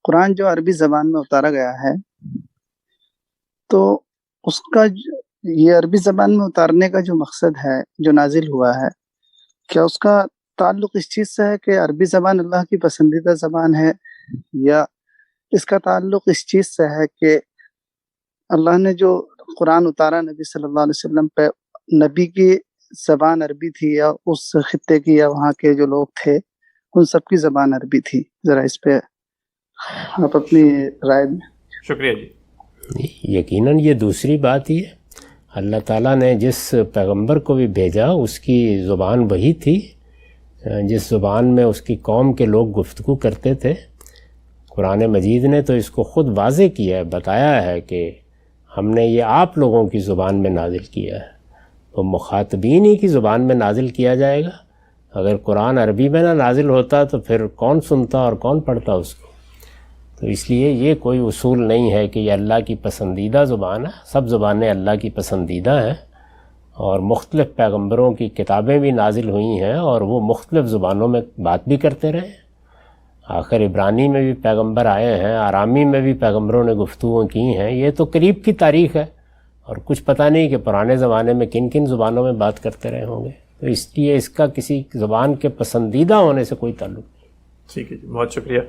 قرآن جو عربی زبان میں اتارا گیا ہے تو اس کا یہ عربی زبان میں اتارنے کا جو مقصد ہے جو نازل ہوا ہے، کیا اس کا تعلق اس چیز سے ہے کہ عربی زبان اللہ کی پسندیدہ زبان ہے، یا اس کا تعلق اس چیز سے ہے کہ اللہ نے جو قرآن اتارا نبی صلی اللہ علیہ وسلم پہ، نبی کی زبان عربی تھی یا اس خطے کی یا وہاں کے جو لوگ تھے ان سب کی زبان عربی تھی؟ ذرا اس پہ آپ اپنی رائے دیں۔ شکریہ جی۔ یقیناً یہ دوسری بات ہی ہے، اللہ تعالیٰ نے جس پیغمبر کو بھی بھیجا اس کی زبان وہی تھی جس زبان میں اس کی قوم کے لوگ گفتگو کرتے تھے۔ قرآن مجید نے تو اس کو خود واضح کیا ہے، بتایا ہے کہ ہم نے یہ آپ لوگوں کی زبان میں نازل کیا ہے، تو مخاطبین ہی کی زبان میں نازل کیا جائے گا۔ اگر قرآن عربی میں نہ نازل ہوتا تو پھر کون سنتا اور کون پڑھتا اس کو؟ تو اس لیے یہ کوئی اصول نہیں ہے کہ یہ اللہ کی پسندیدہ زبان ہے، سب زبانیں اللہ کی پسندیدہ ہیں، اور مختلف پیغمبروں کی کتابیں بھی نازل ہوئی ہیں اور وہ مختلف زبانوں میں بات بھی کرتے رہے۔ آخر عبرانی میں بھی پیغمبر آئے ہیں، آرامی میں بھی پیغمبروں نے گفتگو کی ہیں، یہ تو قریب کی تاریخ ہے، اور کچھ پتہ نہیں کہ پرانے زمانے میں کن کن زبانوں میں بات کرتے رہے ہوں گے، تو اس لیے اس کا کسی زبان کے پسندیدہ ہونے سے کوئی تعلق نہیں۔ ٹھیک ہے جی، بہت شکریہ۔